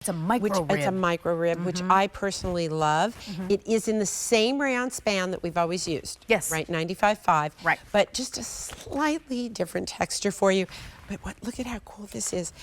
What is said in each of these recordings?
It's a micro rib. It's a micro rib, which I personally love. It is in the same rayon span that we've always used. Yes. Right, 95.5. Right. But just a slightly different texture for you. But look at how cool this is.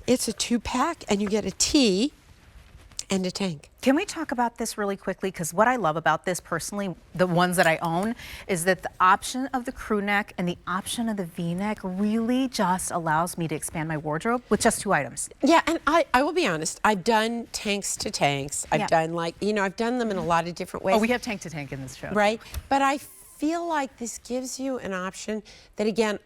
It's a 2-pack, and you get a tea and a tank. Can we talk about this really quickly? Because what I love about this personally, the ones that I own, is that the option of the crew neck and the option of the V-neck really just allows me to expand my wardrobe with just 2 items. Yeah, and I will be honest, I've done tanks to tanks. I've done I've done them in a lot of different ways. Oh, we have tank to tank in this show. Right, but I feel like this gives you an option that, again,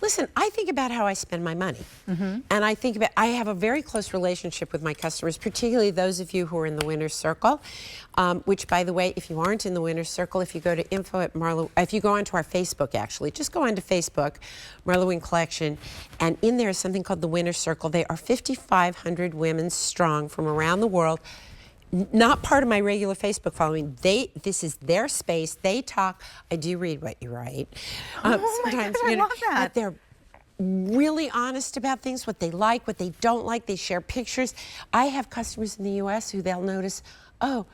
listen, I think about how I spend my money. And I have a very close relationship with my customers, particularly those of you who are in the Winner's Circle, which, by the way, if you aren't in the Winner's Circle, if you go to if you go onto our Facebook, actually, just go onto Facebook, Marla Wynne Collection, and in there is something called the Winner's Circle. They are 5,500 women strong from around the world. Not part of my regular Facebook following. This is their space. They talk. I do read what you write. Oh Sometimes, my God, I love that. But they're really honest about things, what they like, what they don't like. They share pictures. I have customers in the U.S. who they'll notice, oh,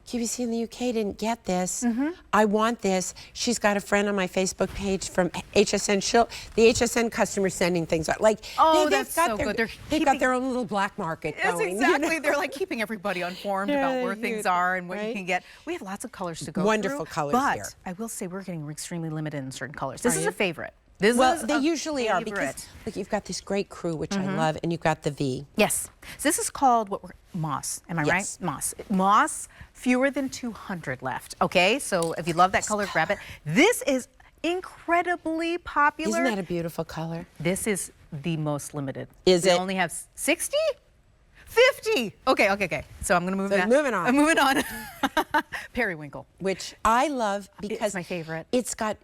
QVC in the UK didn't get this. I want this. She's got a friend on my Facebook page from HSN. The HSN customers sending things out. Like, that's so good. They've got their own little black market going. Exactly. They're like keeping everybody informed about where things are and what you can get. We have lots of colors to go Wonderful through, colors but here. I will say we're getting extremely limited in certain colors. This is a favorite. Well, they usually are, because look, you've got this great crew, which I love, and you've got the V. Yes. So this is called moss. Am I right? Moss. Moss. Fewer than 200 left. Okay. So if you love that color, grab it. This is incredibly popular. Isn't that a beautiful color? This is the most limited. Is it? We only have 60? 50. Okay. So I'm going to move on. Moving on. I'm moving on. Periwinkle. Which I love because it's my favorite. It's got,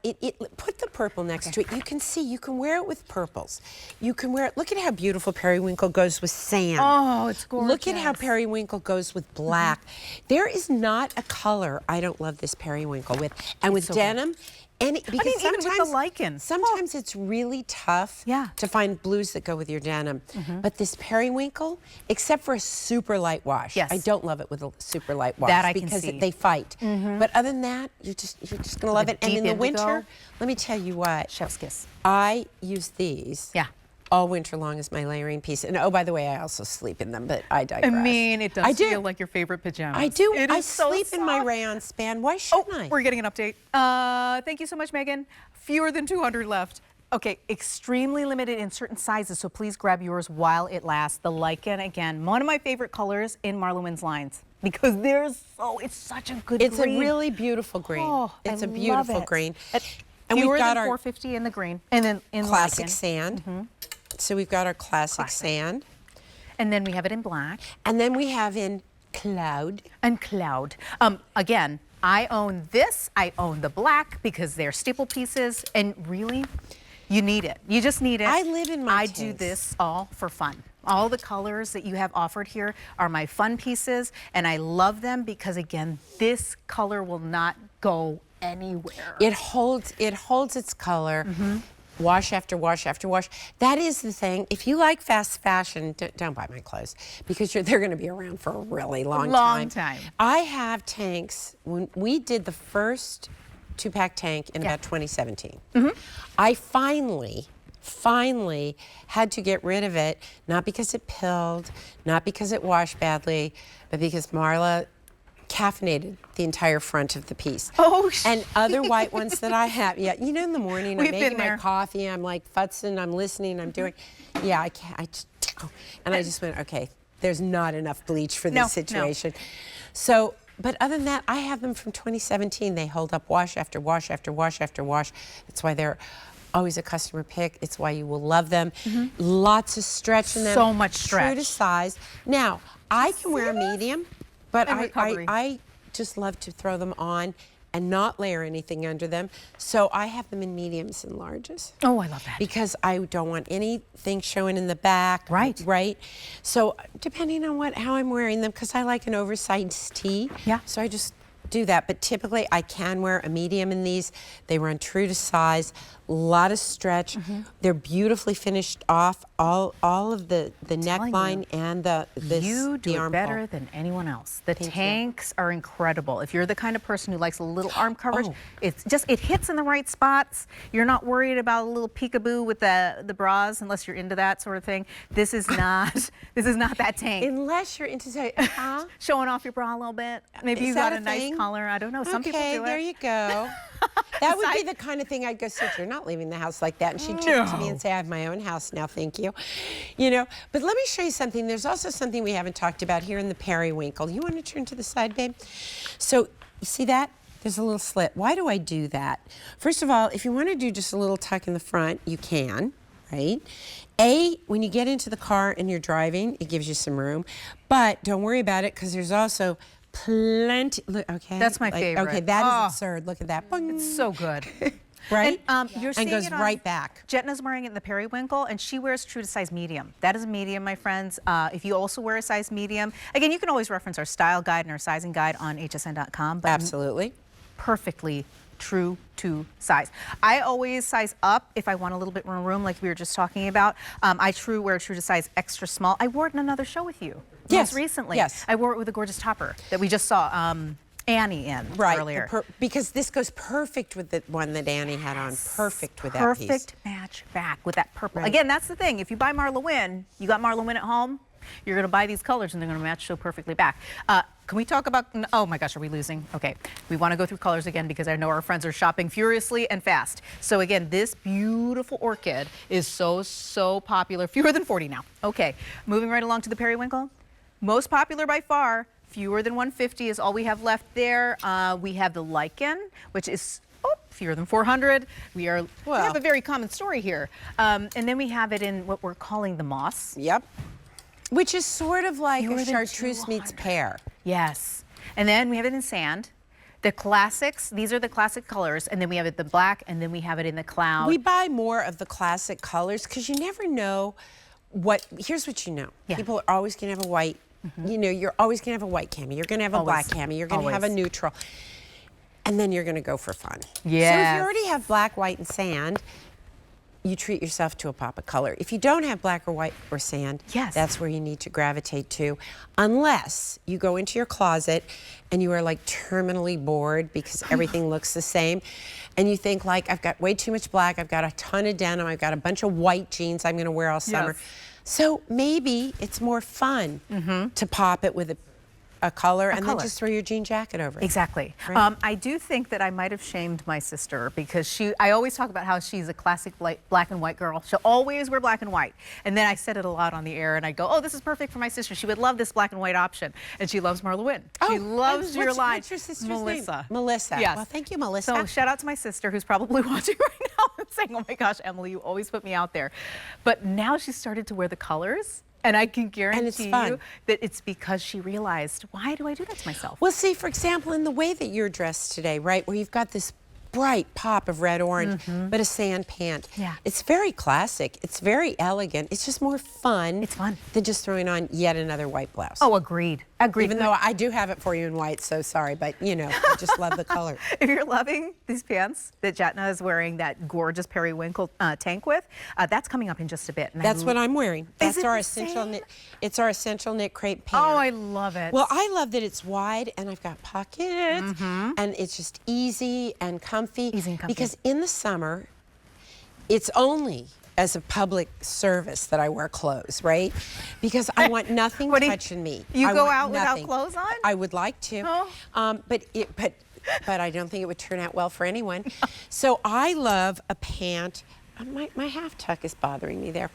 put the purple next to it. You can see, you can wear it with purples. You can wear it, look at how beautiful periwinkle goes with sand. Oh, it's gorgeous. Look at how periwinkle goes with black. There is not a color I don't love this periwinkle with. And with denim, because even with the lichen. Sometimes it's really tough to find blues that go with your denim. But this periwinkle, except for a super light wash, I don't love it with a super light wash because they fight. But other than that, you're just gonna love it. And in the winter, let me tell you what, chef's kiss. I use these. All winter long as my layering piece. And oh, by the way, I also sleep in them, but I digress. I mean, it does feel like your favorite pajamas. I do. I sleep in my rayon span. Why shouldn't I? We're getting an update. Thank you so much, Megan. Fewer than 200 left. Okay, extremely limited in certain sizes, so please grab yours while it lasts. The lichen, again, one of my favorite colors in Marla Wynne's lines because it's such a good green. It's a really beautiful green. Oh, it's a beautiful green. And we've got our 450 in the green, and then in classic sand. So we've got our classic sand. And then we have it in black. And then we have in cloud. And cloud. Again, I own this. I own the black because they're staple pieces. And really, you need it. You just need it. I live in my do this all for fun. All the colors that you have offered here are my fun pieces. And I love them because, again, this color will not go anywhere. It holds its color. Wash after wash after wash. That is the thing. If you like fast fashion, don't buy my clothes because they're going to be around for a really long time. I have tanks. When we did the first 2-pack tank in about 2017, I finally had to get rid of it, not because it pilled, not because it washed badly, but because Marla caffeinated the entire front of the piece. Oh, and other white ones that I have. Yeah, you know, in the morning I'm making my coffee, I'm like futzing, I'm listening, I'm doing. Yeah, I can't. And I just went, okay, there's not enough bleach for this situation. So, but other than that, I have them from 2017. They hold up wash after wash after wash after wash. That's why they're always a customer pick. It's why you will love them. Lots of stretch in them. So much stretch. True to size. Now, I can wear a medium. But I just love to throw them on and not layer anything under them. So I have them in mediums and larges. Oh, I love that. Because I don't want anything showing in the back. Right. So depending on how I'm wearing them, because I like an oversized tee. Yeah. So I just do that, but typically I can wear a medium in these. They run true to size, a lot of stretch. They're beautifully finished off, all of the neckline and the You do it armhole. better than anyone else. The tanks are incredible. If you're the kind of person who likes a little arm coverage, it hits in the right spots. You're not worried about a little peekaboo with the bras unless you're into that sort of thing. This is not that tank. Unless you're into showing off your bra a little bit. Maybe you got a nice collar. I don't know. Some people do it. Okay, there you go. That would be the kind of thing I'd go, Sid, you're not leaving the house like that. And she'd turn to me and say, I have my own house now, thank you. You know, but let me show you something. There's also something we haven't talked about here in the periwinkle. You want to turn to the side, babe? So, you see that? There's a little slit. Why do I do that? First of all, if you want to do just a little tuck in the front, you can, right? When you get into the car and you're driving, it gives you some room. But don't worry about it, because there's also plenty. Look, okay. That's my favorite. Okay, that is absurd. Look at that. It's so good. Right? And, you're seeing goes it on, right back. Jetna's wearing it in the periwinkle, and she wears true to size medium. That is a medium, my friends. If you also wear a size medium, again, you can always reference our style guide and our sizing guide on hsn.com. But absolutely. Perfectly true to size. I always size up if I want a little bit more room, like we were just talking about. I wear true to size extra small. I wore it in another show with you. Yes. Most recently. Yes. I wore it with a gorgeous topper that we just saw Annie in earlier. Because this goes perfect with the one that Annie had on. Perfect with that piece. Perfect match back with that purple. Right. Again, that's the thing. If you buy Marla Wynne, you got Marla Wynne at home, you're going to buy these colors and they're going to match so perfectly back. Can we talk about, oh my gosh, are we losing? Okay, we want to go through colors again because I know our friends are shopping furiously and fast. So again, this beautiful orchid is so popular. Fewer than 40 now. Okay, moving right along to the periwinkle. Most popular by far, fewer than 150 is all we have left there. We have the lichen, which is fewer than 400. We have a very common story here. And then we have it in what we're calling the moss. Yep. Which is sort of like a chartreuse meets pear. Yes. And then we have it in sand. The classics, these are the classic colors, and then we have it the black, and then we have it in the cloud. We buy more of the classic colors because you never know here's what you know. Yeah. People are always going to have a white, you know, you're always going to have a white cami, you're going to have a black cami, you're going to have a neutral, and then you're going to go for fun. Yeah. So if you already have black, white, and sand, you treat yourself to a pop of color. If you don't have black or white or sand, that's where you need to gravitate to, unless you go into your closet and you are like terminally bored because everything looks the same, and you think like, I've got way too much black, I've got a ton of denim, I've got a bunch of white jeans I'm gonna wear all summer. So maybe it's more fun to pop it with a color and then just throw your jean jacket over it. Exactly. Right? I do think that I might have shamed my sister because I always talk about how she's a classic black and white girl. She'll always wear black and white. And then I said it a lot on the air and I go, oh, this is perfect for my sister. She would love this black and white option. And she loves Marla Wynne. She loves your line. What's your sister's Melissa. name? Melissa. Yes. Well, thank you, Melissa. So shout out to my sister who's probably watching right now and saying, oh my gosh, Emily, you always put me out there. But now she started to wear the colors. And I can guarantee you that it's because she realized, why do I do that to myself? Well, see, for example, in the way that you're dressed today, right, where you've got this bright pop of red-orange, but a sand pant. Yeah. It's very classic. It's very elegant. It's just more fun. It's fun. Than just throwing on yet another white blouse. Oh, agreed. Agreed. Even though I do have it for you in white, so sorry, but you know, I just love the color. If you're loving these pants that Jetna is wearing that gorgeous periwinkle tank with, that's coming up in just a bit. And that's what I'm wearing. That's our essential knit. It's our essential knit crepe pant. Oh, I love it. Well, I love that it's wide and I've got pockets and it's just easy and comfy. Easy and comfy. Because in the summer, it's only as a public service that I wear clothes, right? Because I want nothing touching me. You go out without clothes on? I would like to, but I don't think it would turn out well for anyone. So I love a pant. My half tuck is bothering me there.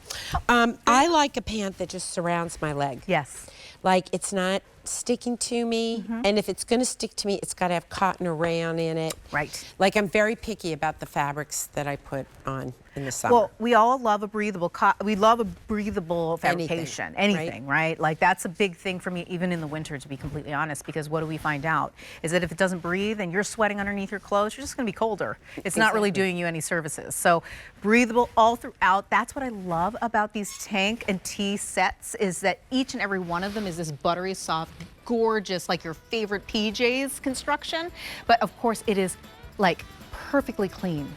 I like a pant that just surrounds my leg. Yes. Like it's not sticking to me, and if it's going to stick to me, it's got to have cotton or rayon in it. Right. Like I'm very picky about the fabrics that I put on in the summer. Well, we all love a breathable fabrication. Anything, right? Like that's a big thing for me, even in the winter, to be completely honest, because what do we find out? Is that if it doesn't breathe and you're sweating underneath your clothes, you're just going to be colder. It's not really doing you any services. So breathable all throughout. That's what I love about these tank and tee sets, is that each and every one of them is this buttery soft, gorgeous, like your favorite PJs construction. But of course it is like perfectly clean.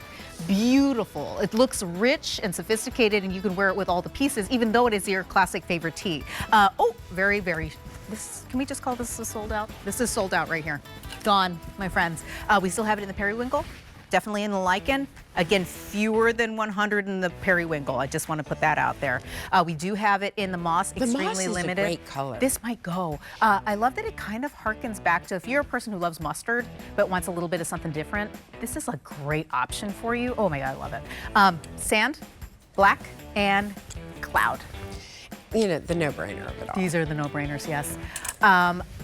Beautiful. It looks rich and sophisticated, and you can wear it with all the pieces, even though it is your classic favorite tee. Oh, very, very, can we just call this a sold out? This is sold out right here. Gone, my friends. We still have it in the periwinkle, definitely in the lichen. Again, fewer than 100 in the periwinkle. I just want to put that out there. We do have it in the moss, extremely moss is limited. a great color. This might go. I love that it kind of harkens back to, if you're a person who loves mustard but wants a little bit of something different, this is a great option for you. Oh my God, I love it. Sand, black, and cloud. You know, the no-brainer of it all. These are the no-brainers, yes.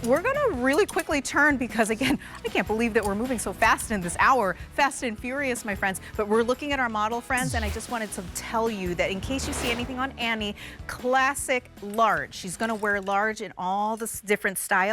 We're gonna really quickly turn, because again, I can't believe that we're moving so fast in this hour. Fast and furious, my friends. But we're looking at our model friends, and I just wanted to tell you that in case you see anything on Annie, classic large. She's gonna wear large in all the different styles.